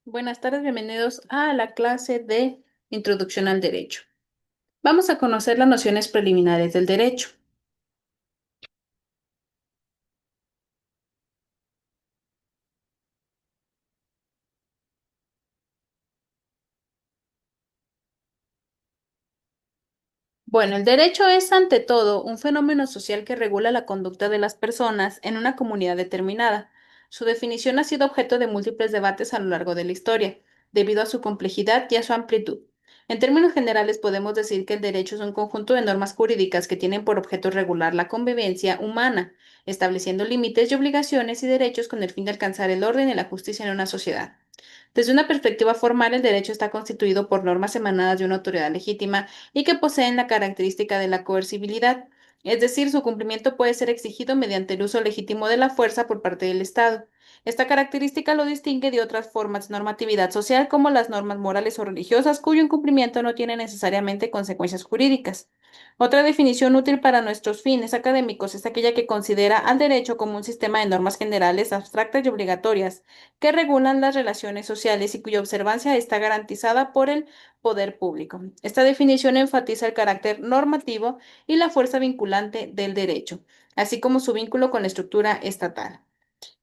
Buenas tardes, bienvenidos a la clase de Introducción al Derecho. Vamos a conocer las nociones preliminares del derecho. Bueno, el derecho es, ante todo, un fenómeno social que regula la conducta de las personas en una comunidad determinada. Su definición ha sido objeto de múltiples debates a lo largo de la historia, debido a su complejidad y a su amplitud. En términos generales, podemos decir que el derecho es un conjunto de normas jurídicas que tienen por objeto regular la convivencia humana, estableciendo límites y obligaciones y derechos con el fin de alcanzar el orden y la justicia en una sociedad. Desde una perspectiva formal, el derecho está constituido por normas emanadas de una autoridad legítima y que poseen la característica de la coercibilidad, es decir, su cumplimiento puede ser exigido mediante el uso legítimo de la fuerza por parte del Estado. Esta característica lo distingue de otras formas de normatividad social como las normas morales o religiosas, cuyo incumplimiento no tiene necesariamente consecuencias jurídicas. Otra definición útil para nuestros fines académicos es aquella que considera al derecho como un sistema de normas generales, abstractas y obligatorias, que regulan las relaciones sociales y cuya observancia está garantizada por el poder público. Esta definición enfatiza el carácter normativo y la fuerza vinculante del derecho, así como su vínculo con la estructura estatal.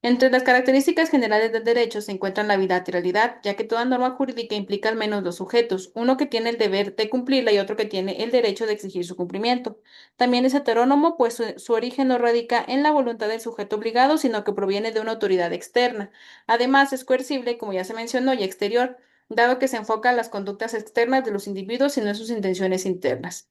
Entre las características generales del derecho se encuentran la bilateralidad, ya que toda norma jurídica implica al menos dos sujetos, uno que tiene el deber de cumplirla y otro que tiene el derecho de exigir su cumplimiento. También es heterónomo, pues su origen no radica en la voluntad del sujeto obligado, sino que proviene de una autoridad externa. Además, es coercible, como ya se mencionó, y exterior, dado que se enfoca en las conductas externas de los individuos y no en sus intenciones internas.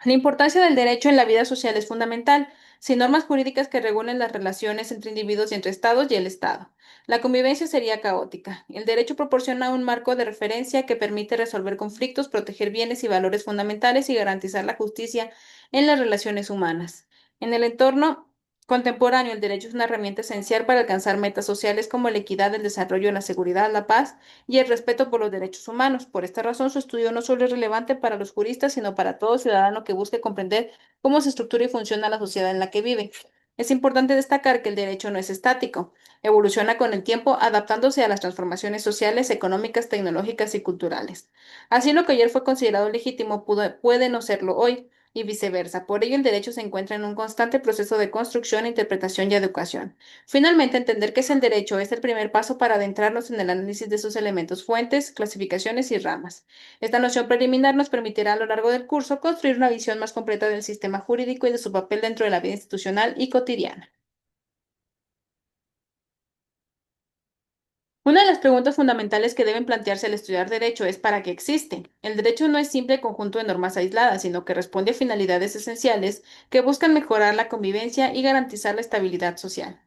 La importancia del derecho en la vida social es fundamental, sin normas jurídicas que regulen las relaciones entre individuos y entre estados y el Estado. La convivencia sería caótica. El derecho proporciona un marco de referencia que permite resolver conflictos, proteger bienes y valores fundamentales y garantizar la justicia en las relaciones humanas. En el entorno contemporáneo, el derecho es una herramienta esencial para alcanzar metas sociales como la equidad, el desarrollo, la seguridad, la paz y el respeto por los derechos humanos. Por esta razón, su estudio no solo es relevante para los juristas, sino para todo ciudadano que busque comprender cómo se estructura y funciona la sociedad en la que vive. Es importante destacar que el derecho no es estático, evoluciona con el tiempo adaptándose a las transformaciones sociales, económicas, tecnológicas y culturales. Así lo que ayer fue considerado legítimo puede no serlo hoy y viceversa. Por ello, el derecho se encuentra en un constante proceso de construcción, interpretación y educación. Finalmente, entender qué es el derecho es el primer paso para adentrarnos en el análisis de sus elementos, fuentes, clasificaciones y ramas. Esta noción preliminar nos permitirá a lo largo del curso construir una visión más completa del sistema jurídico y de su papel dentro de la vida institucional y cotidiana. Una de las preguntas fundamentales que deben plantearse al estudiar derecho es ¿para qué existe? El derecho no es simple conjunto de normas aisladas, sino que responde a finalidades esenciales que buscan mejorar la convivencia y garantizar la estabilidad social.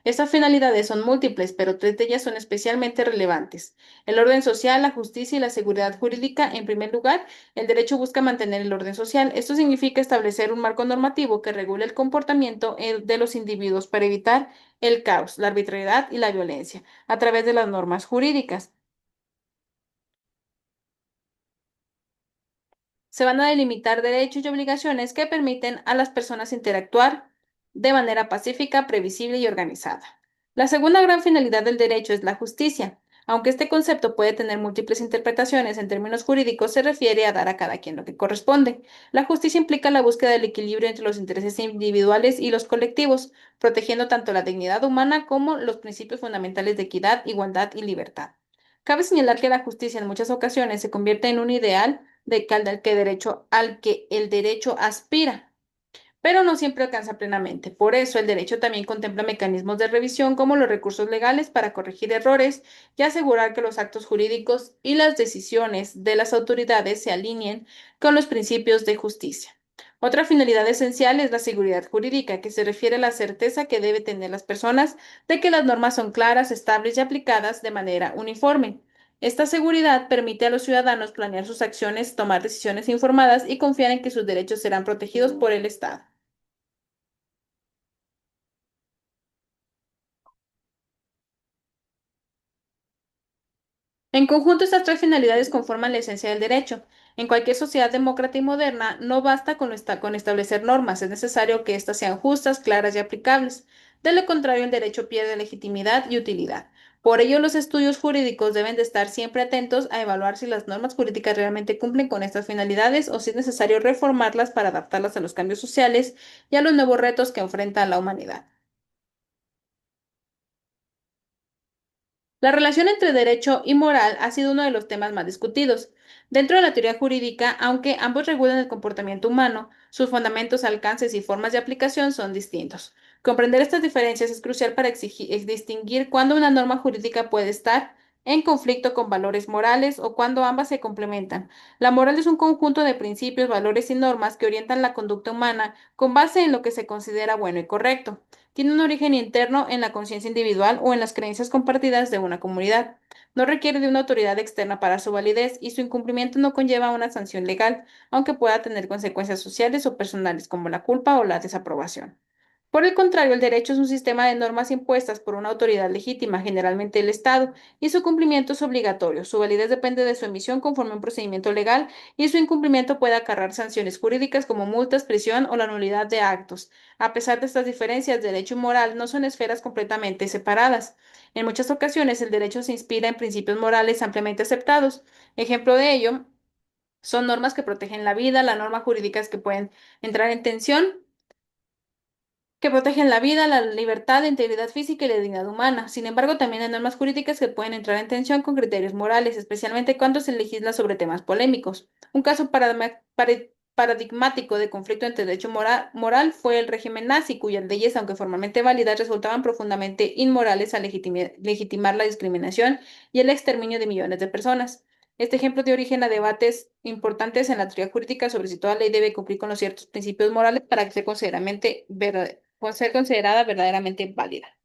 Estas finalidades son múltiples, pero tres de ellas son especialmente relevantes. El orden social, la justicia y la seguridad jurídica. En primer lugar, el derecho busca mantener el orden social. Esto significa establecer un marco normativo que regule el comportamiento de los individuos para evitar el caos, la arbitrariedad y la violencia a través de las normas jurídicas. Se van a delimitar derechos y obligaciones que permiten a las personas interactuar de manera pacífica, previsible y organizada. La segunda gran finalidad del derecho es la justicia. Aunque este concepto puede tener múltiples interpretaciones en términos jurídicos, se refiere a dar a cada quien lo que corresponde. La justicia implica la búsqueda del equilibrio entre los intereses individuales y los colectivos, protegiendo tanto la dignidad humana como los principios fundamentales de equidad, igualdad y libertad. Cabe señalar que la justicia en muchas ocasiones se convierte en un ideal al que el derecho aspira, pero no siempre alcanza plenamente. Por eso, el derecho también contempla mecanismos de revisión como los recursos legales para corregir errores y asegurar que los actos jurídicos y las decisiones de las autoridades se alineen con los principios de justicia. Otra finalidad esencial es la seguridad jurídica, que se refiere a la certeza que deben tener las personas de que las normas son claras, estables y aplicadas de manera uniforme. Esta seguridad permite a los ciudadanos planear sus acciones, tomar decisiones informadas y confiar en que sus derechos serán protegidos por el Estado. En conjunto, estas tres finalidades conforman la esencia del derecho. En cualquier sociedad demócrata y moderna, no basta con establecer normas, es necesario que éstas sean justas, claras y aplicables. De lo contrario, el derecho pierde legitimidad y utilidad. Por ello, los estudios jurídicos deben de estar siempre atentos a evaluar si las normas jurídicas realmente cumplen con estas finalidades o si es necesario reformarlas para adaptarlas a los cambios sociales y a los nuevos retos que enfrenta la humanidad. La relación entre derecho y moral ha sido uno de los temas más discutidos. Dentro de la teoría jurídica, aunque ambos regulan el comportamiento humano, sus fundamentos, alcances y formas de aplicación son distintos. Comprender estas diferencias es crucial para distinguir cuándo una norma jurídica puede estar en conflicto con valores morales o cuando ambas se complementan. La moral es un conjunto de principios, valores y normas que orientan la conducta humana con base en lo que se considera bueno y correcto. Tiene un origen interno en la conciencia individual o en las creencias compartidas de una comunidad. No requiere de una autoridad externa para su validez y su incumplimiento no conlleva una sanción legal, aunque pueda tener consecuencias sociales o personales como la culpa o la desaprobación. Por el contrario, el derecho es un sistema de normas impuestas por una autoridad legítima, generalmente el Estado, y su cumplimiento es obligatorio. Su validez depende de su emisión conforme a un procedimiento legal y su incumplimiento puede acarrear sanciones jurídicas como multas, prisión o la nulidad de actos. A pesar de estas diferencias, derecho y moral no son esferas completamente separadas. En muchas ocasiones, el derecho se inspira en principios morales ampliamente aceptados. Ejemplo de ello son normas que protegen la vida, las normas jurídicas que pueden entrar en tensión que protegen la vida, la libertad, la integridad física y la dignidad humana. Sin embargo, también hay normas jurídicas que pueden entrar en tensión con criterios morales, especialmente cuando se legisla sobre temas polémicos. Un caso paradigmático de conflicto entre derecho moral fue el régimen nazi, cuyas leyes, aunque formalmente válidas, resultaban profundamente inmorales al legitimar la discriminación y el exterminio de millones de personas. Este ejemplo dio origen a debates importantes en la teoría jurídica sobre si toda ley debe cumplir con los ciertos principios morales para que sea puede ser considerada verdaderamente válida.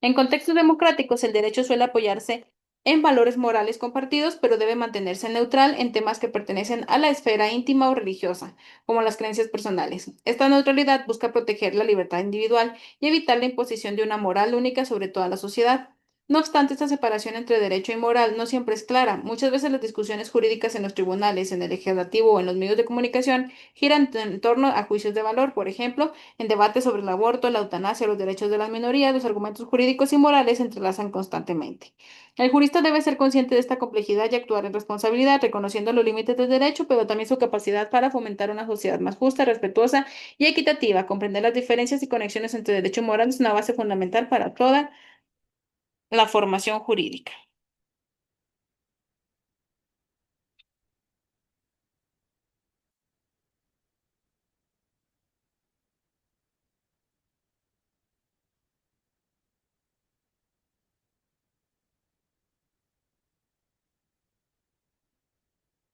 En contextos democráticos, el derecho suele apoyarse en valores morales compartidos, pero debe mantenerse neutral en temas que pertenecen a la esfera íntima o religiosa, como las creencias personales. Esta neutralidad busca proteger la libertad individual y evitar la imposición de una moral única sobre toda la sociedad. No obstante, esta separación entre derecho y moral no siempre es clara. Muchas veces las discusiones jurídicas en los tribunales, en el legislativo o en los medios de comunicación giran en torno a juicios de valor. Por ejemplo, en debates sobre el aborto, la eutanasia, los derechos de las minorías, los argumentos jurídicos y morales se entrelazan constantemente. El jurista debe ser consciente de esta complejidad y actuar en responsabilidad, reconociendo los límites del derecho, pero también su capacidad para fomentar una sociedad más justa, respetuosa y equitativa. Comprender las diferencias y conexiones entre derecho y moral es una base fundamental para toda la formación jurídica.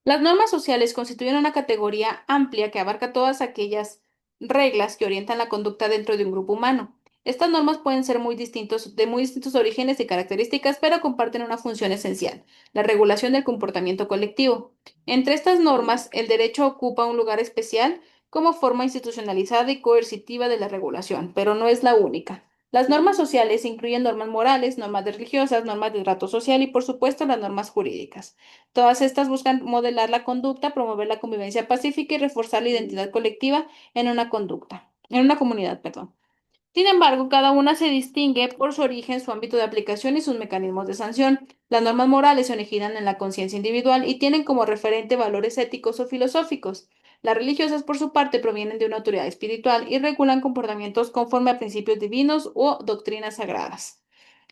Las normas sociales constituyen una categoría amplia que abarca todas aquellas reglas que orientan la conducta dentro de un grupo humano. Estas normas pueden ser de muy distintos orígenes y características, pero comparten una función esencial, la regulación del comportamiento colectivo. Entre estas normas, el derecho ocupa un lugar especial como forma institucionalizada y coercitiva de la regulación, pero no es la única. Las normas sociales incluyen normas morales, normas religiosas, normas de trato social y, por supuesto, las normas jurídicas. Todas estas buscan modelar la conducta, promover la convivencia pacífica y reforzar la identidad colectiva en una comunidad, perdón. Sin embargo, cada una se distingue por su origen, su ámbito de aplicación y sus mecanismos de sanción. Las normas morales se originan en la conciencia individual y tienen como referente valores éticos o filosóficos. Las religiosas, por su parte, provienen de una autoridad espiritual y regulan comportamientos conforme a principios divinos o doctrinas sagradas.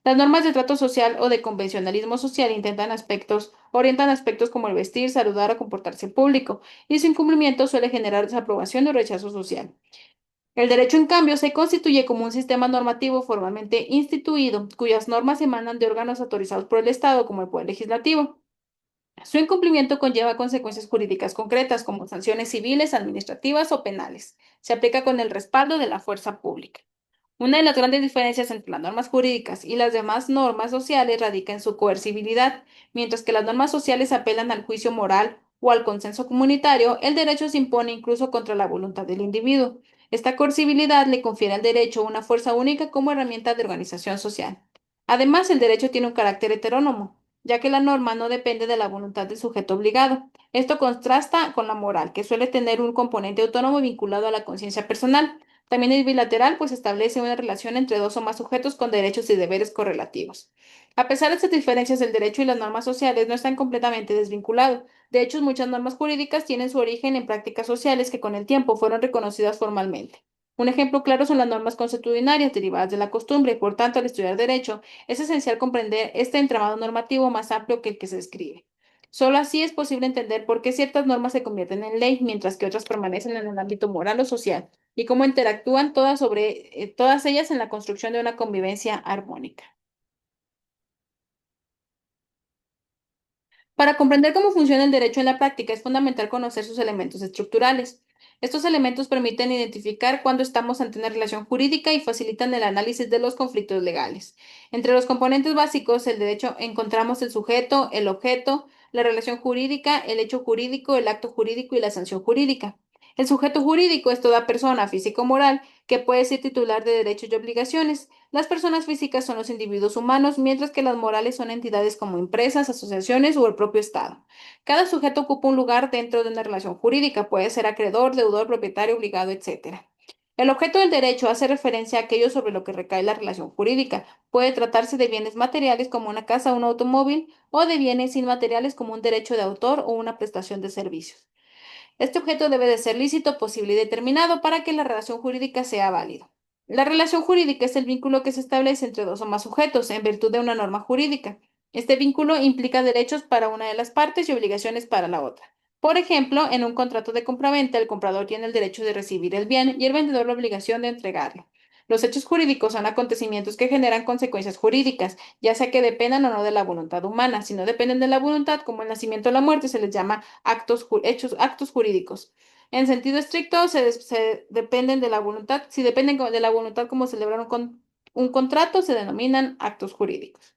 Las normas de trato social o de convencionalismo social orientan aspectos como el vestir, saludar o comportarse en público, y su incumplimiento suele generar desaprobación o rechazo social. El derecho, en cambio, se constituye como un sistema normativo formalmente instituido, cuyas normas emanan de órganos autorizados por el Estado, como el Poder Legislativo. Su incumplimiento conlleva consecuencias jurídicas concretas, como sanciones civiles, administrativas o penales. Se aplica con el respaldo de la fuerza pública. Una de las grandes diferencias entre las normas jurídicas y las demás normas sociales radica en su coercibilidad. Mientras que las normas sociales apelan al juicio moral o al consenso comunitario, el derecho se impone incluso contra la voluntad del individuo. Esta coercibilidad le confiere al derecho una fuerza única como herramienta de organización social. Además, el derecho tiene un carácter heterónomo, ya que la norma no depende de la voluntad del sujeto obligado. Esto contrasta con la moral, que suele tener un componente autónomo vinculado a la conciencia personal. También es bilateral, pues establece una relación entre dos o más sujetos con derechos y deberes correlativos. A pesar de estas diferencias, el derecho y las normas sociales no están completamente desvinculados. De hecho, muchas normas jurídicas tienen su origen en prácticas sociales que con el tiempo fueron reconocidas formalmente. Un ejemplo claro son las normas consuetudinarias derivadas de la costumbre. Por tanto, al estudiar derecho, es esencial comprender este entramado normativo más amplio que el que se describe. Solo así es posible entender por qué ciertas normas se convierten en ley, mientras que otras permanecen en el ámbito moral o social, y cómo interactúan todas ellas en la construcción de una convivencia armónica. Para comprender cómo funciona el derecho en la práctica es fundamental conocer sus elementos estructurales. Estos elementos permiten identificar cuándo estamos ante una relación jurídica y facilitan el análisis de los conflictos legales. Entre los componentes básicos del derecho encontramos el sujeto, el objeto, la relación jurídica, el hecho jurídico, el acto jurídico y la sanción jurídica. El sujeto jurídico es toda persona física o moral que puede ser titular de derechos y obligaciones. Las personas físicas son los individuos humanos, mientras que las morales son entidades como empresas, asociaciones o el propio Estado. Cada sujeto ocupa un lugar dentro de una relación jurídica, puede ser acreedor, deudor, propietario, obligado, etc. El objeto del derecho hace referencia a aquello sobre lo que recae la relación jurídica. Puede tratarse de bienes materiales como una casa o un automóvil, o de bienes inmateriales como un derecho de autor o una prestación de servicios. Este objeto debe de ser lícito, posible y determinado para que la relación jurídica sea válida. La relación jurídica es el vínculo que se establece entre dos o más sujetos en virtud de una norma jurídica. Este vínculo implica derechos para una de las partes y obligaciones para la otra. Por ejemplo, en un contrato de compraventa, el comprador tiene el derecho de recibir el bien y el vendedor la obligación de entregarlo. Los hechos jurídicos son acontecimientos que generan consecuencias jurídicas, ya sea que dependan o no de la voluntad humana. Si no dependen de la voluntad, como el nacimiento o la muerte, se les llama actos jurídicos. En sentido estricto, se dependen de la voluntad. Si dependen de la voluntad como celebrar un contrato, se denominan actos jurídicos.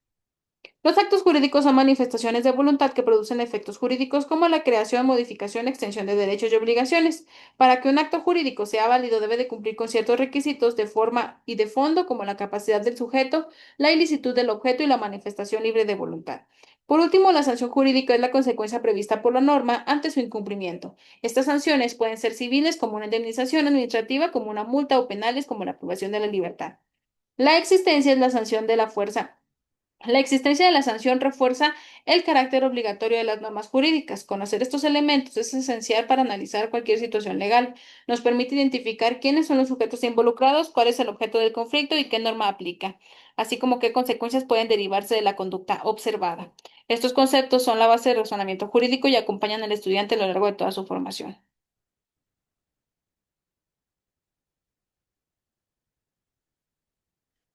Los actos jurídicos son manifestaciones de voluntad que producen efectos jurídicos como la creación, modificación, extensión de derechos y obligaciones. Para que un acto jurídico sea válido, debe de cumplir con ciertos requisitos de forma y de fondo, como la capacidad del sujeto, la ilicitud del objeto y la manifestación libre de voluntad. Por último, la sanción jurídica es la consecuencia prevista por la norma ante su incumplimiento. Estas sanciones pueden ser civiles, como una indemnización administrativa, como una multa, o penales, como la privación de la libertad. La existencia es la sanción de la fuerza. La existencia de la sanción refuerza el carácter obligatorio de las normas jurídicas. Conocer estos elementos es esencial para analizar cualquier situación legal. Nos permite identificar quiénes son los sujetos involucrados, cuál es el objeto del conflicto y qué norma aplica, así como qué consecuencias pueden derivarse de la conducta observada. Estos conceptos son la base del razonamiento jurídico y acompañan al estudiante a lo largo de toda su formación.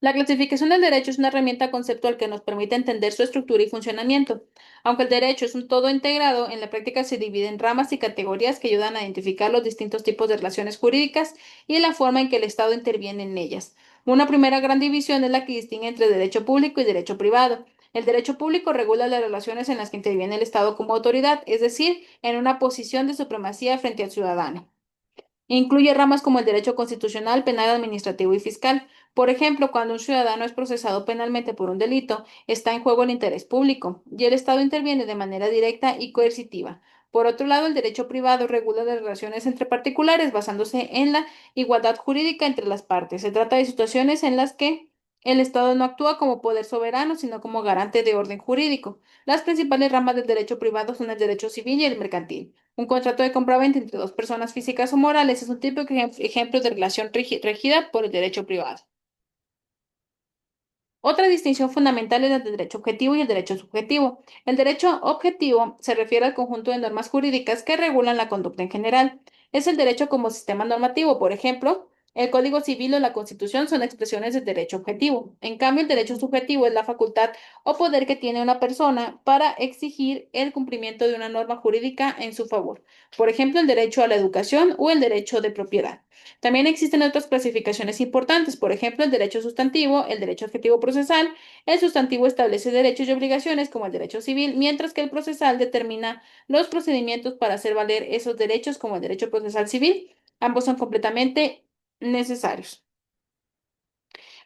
La clasificación del derecho es una herramienta conceptual que nos permite entender su estructura y funcionamiento. Aunque el derecho es un todo integrado, en la práctica se divide en ramas y categorías que ayudan a identificar los distintos tipos de relaciones jurídicas y la forma en que el Estado interviene en ellas. Una primera gran división es la que distingue entre derecho público y derecho privado. El derecho público regula las relaciones en las que interviene el Estado como autoridad, es decir, en una posición de supremacía frente al ciudadano. Incluye ramas como el derecho constitucional, penal, administrativo y fiscal. Por ejemplo, cuando un ciudadano es procesado penalmente por un delito, está en juego el interés público y el Estado interviene de manera directa y coercitiva. Por otro lado, el derecho privado regula las relaciones entre particulares basándose en la igualdad jurídica entre las partes. Se trata de situaciones en las que el Estado no actúa como poder soberano, sino como garante de orden jurídico. Las principales ramas del derecho privado son el derecho civil y el mercantil. Un contrato de compraventa entre dos personas físicas o morales es un típico ejemplo de relación regida por el derecho privado. Otra distinción fundamental es la del derecho objetivo y el derecho subjetivo. El derecho objetivo se refiere al conjunto de normas jurídicas que regulan la conducta en general. Es el derecho como sistema normativo. Por ejemplo, el Código Civil o la Constitución son expresiones del derecho objetivo. En cambio, el derecho subjetivo es la facultad o poder que tiene una persona para exigir el cumplimiento de una norma jurídica en su favor. Por ejemplo, el derecho a la educación o el derecho de propiedad. También existen otras clasificaciones importantes, por ejemplo, el derecho sustantivo, el derecho adjetivo procesal. El sustantivo establece derechos y obligaciones como el derecho civil, mientras que el procesal determina los procedimientos para hacer valer esos derechos como el derecho procesal civil. Ambos son completamente necesarios.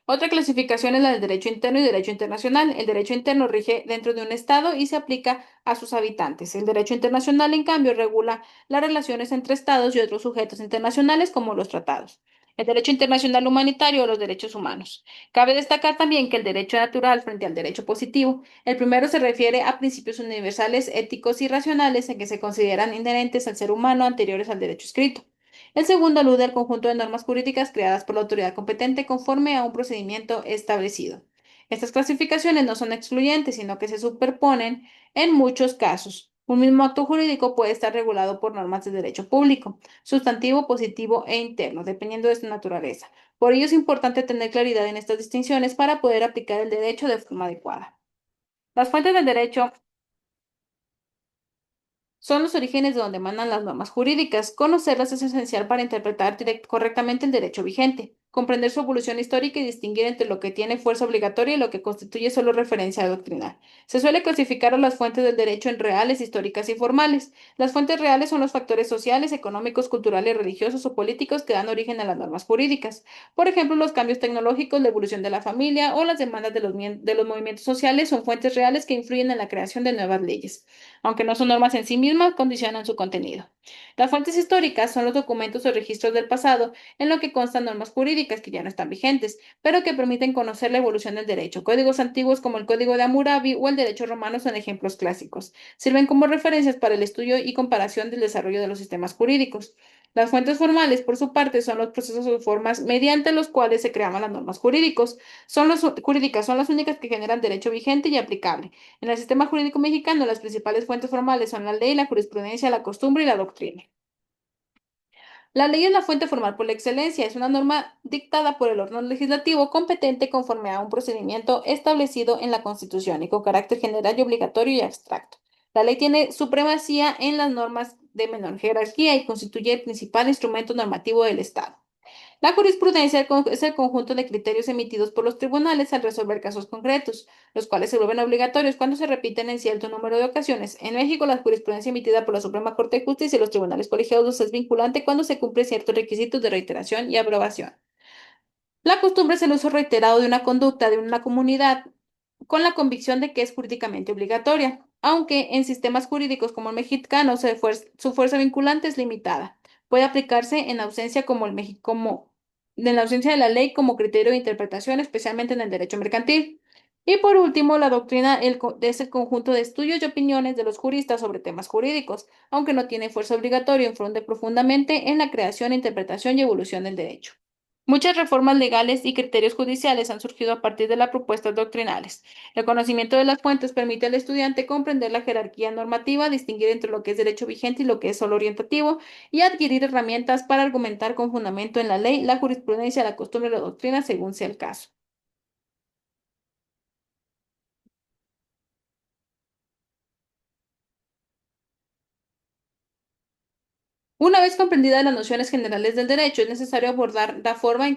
Otra clasificación es la del derecho interno y derecho internacional. El derecho interno rige dentro de un Estado y se aplica a sus habitantes. El derecho internacional, en cambio, regula las relaciones entre Estados y otros sujetos internacionales como los tratados. el derecho internacional humanitario o los derechos humanos. Cabe destacar también que el derecho natural frente al derecho positivo, el primero se refiere a principios universales, éticos y racionales en que se consideran inherentes al ser humano anteriores al derecho escrito. El segundo alude al conjunto de normas jurídicas creadas por la autoridad competente conforme a un procedimiento establecido. Estas clasificaciones no son excluyentes, sino que se superponen en muchos casos. Un mismo acto jurídico puede estar regulado por normas de derecho público, sustantivo, positivo e interno, dependiendo de su naturaleza. Por ello es importante tener claridad en estas distinciones para poder aplicar el derecho de forma adecuada. Las fuentes del derecho son los orígenes de donde mandan las normas jurídicas. Conocerlas es esencial para interpretar correctamente el derecho vigente, comprender su evolución histórica y distinguir entre lo que tiene fuerza obligatoria y lo que constituye solo referencia doctrinal. Se suele clasificar a las fuentes del derecho en reales, históricas y formales. Las fuentes reales son los factores sociales, económicos, culturales, religiosos o políticos que dan origen a las normas jurídicas. Por ejemplo, los cambios tecnológicos, la evolución de la familia o las demandas de los movimientos sociales son fuentes reales que influyen en la creación de nuevas leyes, aunque no son normas en sí mismas, condicionan su contenido. Las fuentes históricas son los documentos o registros del pasado en lo que constan normas jurídicas que ya no están vigentes, pero que permiten conocer la evolución del derecho. Códigos antiguos como el Código de Hammurabi o el derecho romano son ejemplos clásicos. Sirven como referencias para el estudio y comparación del desarrollo de los sistemas jurídicos. Las fuentes formales, por su parte, son los procesos o formas mediante los cuales se creaban las normas jurídicas son las únicas que generan derecho vigente y aplicable. En el sistema jurídico mexicano, las principales fuentes formales son la ley, la jurisprudencia, la costumbre y la doctrina. La ley es la fuente formal por la excelencia, es una norma dictada por el órgano legislativo competente conforme a un procedimiento establecido en la Constitución y con carácter general y obligatorio y abstracto. La ley tiene supremacía en las normas de menor jerarquía y constituye el principal instrumento normativo del Estado. La jurisprudencia es el conjunto de criterios emitidos por los tribunales al resolver casos concretos, los cuales se vuelven obligatorios cuando se repiten en cierto número de ocasiones. En México, la jurisprudencia emitida por la Suprema Corte de Justicia y los tribunales colegiados es vinculante cuando se cumplen ciertos requisitos de reiteración y aprobación. La costumbre es el uso reiterado de una conducta de una comunidad con la convicción de que es jurídicamente obligatoria, aunque en sistemas jurídicos como el mexicano su fuerza vinculante es limitada. Puede aplicarse en ausencia en la ausencia de la ley como criterio de interpretación, especialmente en el derecho mercantil. Y por último, la doctrina es el conjunto de estudios y opiniones de los juristas sobre temas jurídicos, aunque no tiene fuerza obligatoria, influye profundamente en la creación, interpretación y evolución del derecho. Muchas reformas legales y criterios judiciales han surgido a partir de las propuestas doctrinales. El conocimiento de las fuentes permite al estudiante comprender la jerarquía normativa, distinguir entre lo que es derecho vigente y lo que es solo orientativo, y adquirir herramientas para argumentar con fundamento en la ley, la jurisprudencia, la costumbre y la doctrina, según sea el caso. Una vez comprendidas las nociones generales del derecho, es necesario abordar la forma en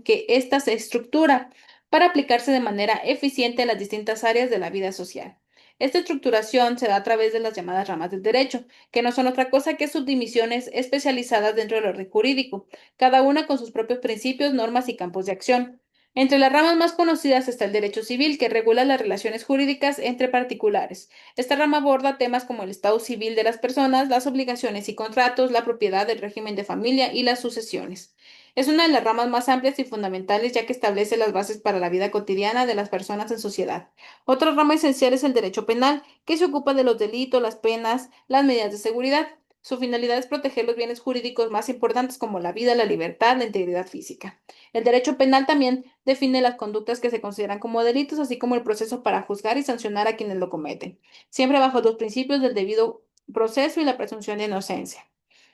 que ésta se estructura para aplicarse de manera eficiente a las distintas áreas de la vida social. Esta estructuración se da a través de las llamadas ramas del derecho, que no son otra cosa que subdivisiones especializadas dentro del orden jurídico, cada una con sus propios principios, normas y campos de acción. Entre las ramas más conocidas está el derecho civil, que regula las relaciones jurídicas entre particulares. Esta rama aborda temas como el estado civil de las personas, las obligaciones y contratos, la propiedad, el régimen de familia y las sucesiones. Es una de las ramas más amplias y fundamentales ya que establece las bases para la vida cotidiana de las personas en sociedad. Otra rama esencial es el derecho penal, que se ocupa de los delitos, las penas, las medidas de seguridad. Su finalidad es proteger los bienes jurídicos más importantes como la vida, la libertad, la integridad física. El derecho penal también define las conductas que se consideran como delitos, así como el proceso para juzgar y sancionar a quienes lo cometen, siempre bajo los principios del debido proceso y la presunción de inocencia.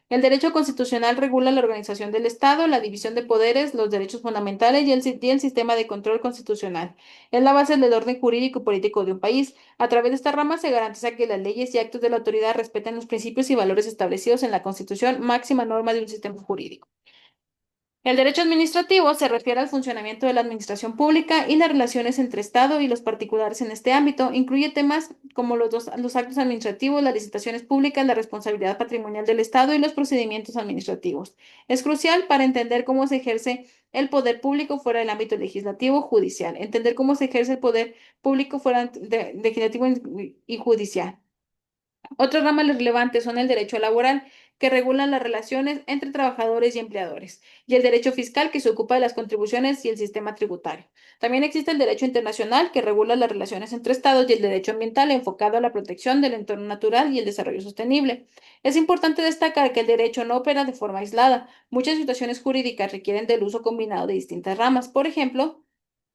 El derecho constitucional regula la organización del Estado, la división de poderes, los derechos fundamentales y el sistema de control constitucional. Es la base del orden jurídico y político de un país. A través de esta rama se garantiza que las leyes y actos de la autoridad respeten los principios y valores establecidos en la Constitución, máxima norma de un sistema jurídico. El derecho administrativo se refiere al funcionamiento de la administración pública y las relaciones entre Estado y los particulares en este ámbito. Incluye temas como los actos administrativos, las licitaciones públicas, la responsabilidad patrimonial del Estado y los procedimientos administrativos. Es crucial para entender cómo se ejerce el poder público fuera del ámbito legislativo judicial, entender cómo se ejerce el poder público fuera legislativo y judicial. Otras ramas relevantes son el derecho laboral, que regulan las relaciones entre trabajadores y empleadores, y el derecho fiscal, que se ocupa de las contribuciones y el sistema tributario. También existe el derecho internacional, que regula las relaciones entre estados, y el derecho ambiental, enfocado a la protección del entorno natural y el desarrollo sostenible. Es importante destacar que el derecho no opera de forma aislada. Muchas situaciones jurídicas requieren del uso combinado de distintas ramas. Por ejemplo,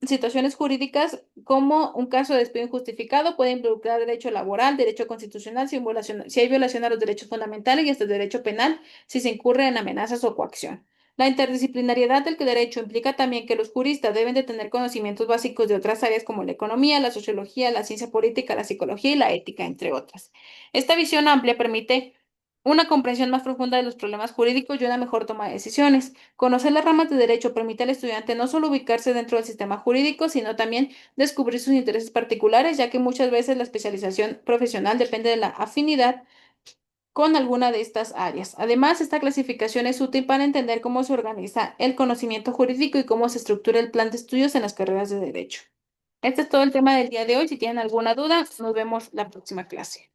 situaciones jurídicas como un caso de despido injustificado puede involucrar derecho laboral, derecho constitucional si hay violación a los derechos fundamentales, y hasta derecho penal si se incurre en amenazas o coacción. La interdisciplinariedad del derecho implica también que los juristas deben de tener conocimientos básicos de otras áreas como la economía, la sociología, la ciencia política, la psicología y la ética, entre otras. Esta visión amplia permite una comprensión más profunda de los problemas jurídicos y una mejor toma de decisiones. Conocer las ramas de derecho permite al estudiante no solo ubicarse dentro del sistema jurídico, sino también descubrir sus intereses particulares, ya que muchas veces la especialización profesional depende de la afinidad con alguna de estas áreas. Además, esta clasificación es útil para entender cómo se organiza el conocimiento jurídico y cómo se estructura el plan de estudios en las carreras de derecho. Este es todo el tema del día de hoy. Si tienen alguna duda, nos vemos la próxima clase.